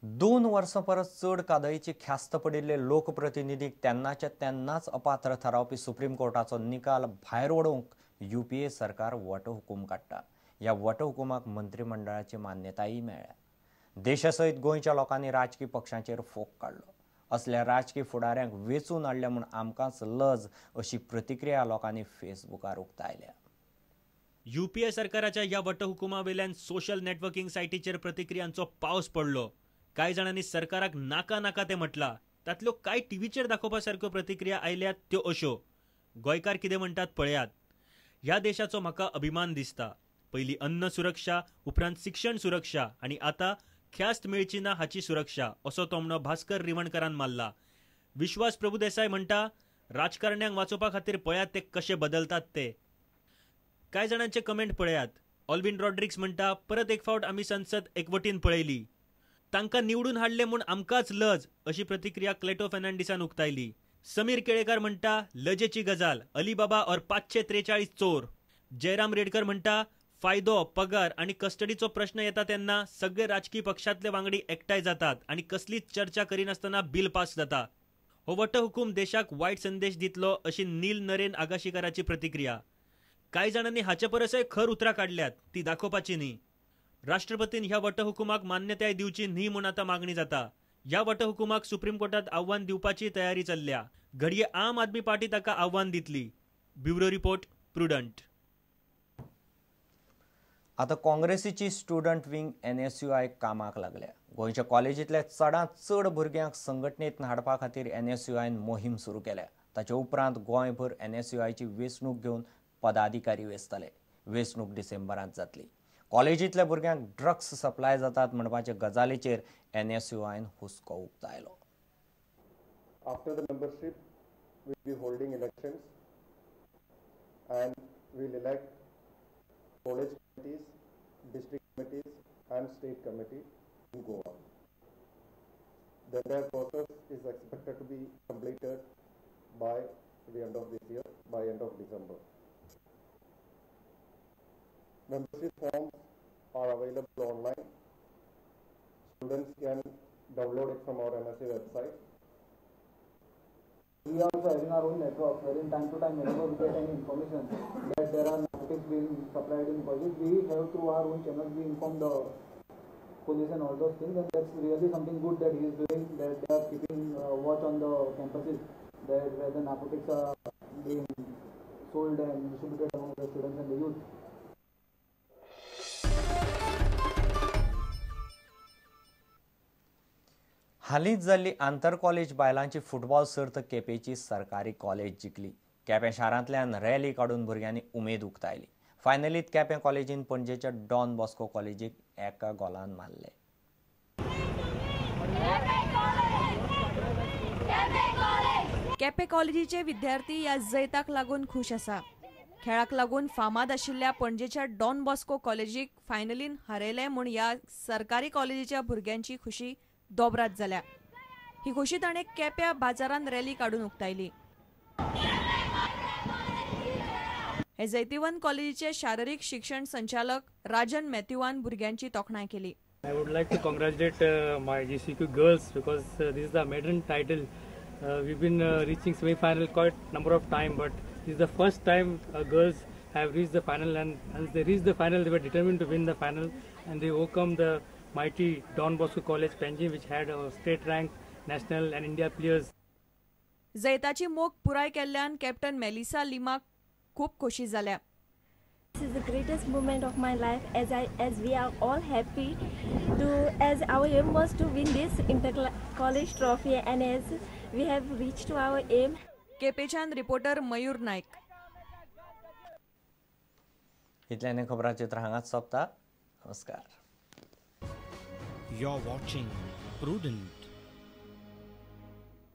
2 वर्सां परस चड कादयेची ख्यास्त पडिल्ले लोकप्रतिनिधीक तेन्नाच्या तेन्नाच अपात्र थारावपी सुप्रीम कोर्टाचो निकाल भायर वडोवंक UPA सरकार वटहुकूम काडटा. ह्या वटहुकुमाक मंत्रिमंडळाची मान्यताय मेळ्ळ्या. देशासयत गोंयच्या लोकांनी राजकीय पक्षांचेर फोग काडलो. असल्या राजकीय फुडाऱ्यांक वेचून हाडल्या म्हूण आमकांच लज अशी प्रतिक्रिया लोकांनी फेसबुकार उक्तायल्या. UPA सरकाराच्या ह्या वटहुकुमावेल्यान सोशल नेटवर्किंग सायटीचेर प्रतिक्रियांचो पावस पडलो. कांय जाणांनी सरकाराक नाका नाका ते म्हटला. तातल्यो कांय टीव्हीचेर दाखोवपा सारक्यो प्रतिक्रिया आयल्यात त्यो अश्यो. गोंयकार कितें म्हणटात पळयात. ह्या देशाचो म्हाका अभिमान दिसता. पयलीं अन्न सुरक्षा, उपरांत शिक्षण सुरक्षा आनी आतां ख्यास्त मेळची ना हाची सुरक्षा असो तोमणो भास्कर रिवणकरान मारला. विश्वास प्रभुदेसाय म्हणटा राजकारण्यांक वाचोवपा खातीर पळयात ते कशे बदलतात ते. कांय जाणांचे कमेंट पळयात. ऑल्विन रॉड्रिक्स म्हणटा परत एक फावट आमी संसद एकवटीन पळयली. तांकां निवडून हाडले म्हूण आमकांच लज अशी प्रतिक्रिया क्लेटो फर्नांडिसान उक्तायली. समीर केळेकार म्हणटा लजेची गजाल, अलिबाबा और 543 चोर. जयराम रेडकर म्हणटा फायदो, पगार आणि कस्टडीचो प्रश्न येता तेन्ना सगळे राजकीय पक्षांतले वांगडी एकठांय जातात आणि कसलीच चर्चा करिनासतना बिल पास जाता. हो वटहुकूम देशाक वायट संदेश दितलो अशी नील नरेन आगाशीकाराची प्रतिक्रिया. कांय जाणांनी हाचे परसय खर उतरां काडल्यात, ती दाखोवपाची न्ही. राष्ट्रपतीन ह्या वटहुकुमाक मान्यताय दिवची न्ही म्हूण आतां मागणी जाता. ह्या वटहुकुमाक सुप्रीम कोर्टात आव्हान दिवपाची तयारी चल्ल्या. घडये आम आदमी पार्टी ताका आव्हान दितली. Bureau report, prudent. आता काँग्रेसीची स्टुडंट विंग NSUI कामाक लागल्या. गोंयच्या कॉलेजींतल्या चडांत चड भुरग्यांक संघटनेंत हाडपा खातीर NSUIन मोहीम सुरू केल्या. ताचे उपरांत गोंयभर NSUIची वेंचणूक घेवन पदाधिकारी वेंचतले. वेंचणूक डिसेंबरांत जातली. कॉलेजींतल्या भुरग्यांक ड्रग्स सप्लाय जातात म्हणपाचे गजालीचेर NSUIन हुस्को उक्तायलो. After the membership, we'll be holding elections and we'll elect college committees, district committees and state committee in Goa. The entire process is expected to be completed by the end of this year, by end of December. Membership forms are available online. Students can download it from our MSA website. We are also having our own network wherein time to time whenever we get any information that there are narcotics being supplied in colleges, we have through our own channels we inform the police and all those things, and that's really something good that he is doing, that they are keeping watch on the campuses, that where the narcotics are being sold and distributed among the students and the youth. हालींच जाल्ली आंतर college बायलांची football सर्त केपेंची सरकारी college जिखली. Quepem शारांतल्यान rally काडून भुरग्यांनी उमेद उक्तायली. फायनलींत केपें कॉलेजीन पणजेच्या डॉन बॉस्को कॉलेजीक 1 गोलान मारले. केपें कॉलेजीचे विद्यार्थी ह्या जैताक लागून खुश आसा. खेळाक लागून फामाद आशिल्ल्या पणजेच्या डॉन बॉस्को कॉलेजीक फायनलीन हारयले म्हूण ह्या सरकारी कॉलेजीच्या भुरग्यांची खुशी दोबरात जाल्या. ही खुशी ताणें केप्या बाजारांत रॅली काडून उक्तायली. हे जैतिवन कॉलेजीचे शारिरीक शिक्षण संचालक राजन मॅथ्यूवान भुरग्यांची तोखणाय केली. I would like to congratulate my GCQ girls because this is the maiden title. We've been reaching semi-final quite number of time, but this is the first time girls have reached the final, and once they reached the final, they were determined to win the final, and they overcome the mighty Don Bosco College Panji, which had state rank, national and India players. जैताची मोख पुराय केल्ल्यान captain Melissa लिमाक खूब खोशी जाल्या. This is the greatest moment of my life as we are all happy as our aim was to win this inter-college trophy, and as we have reached to our aim. केपेच्यान reporter Mayur Naik. इतल्यान खबरां चित्र हांगाच सोंपता. नमस्कार. You're watching Prudent.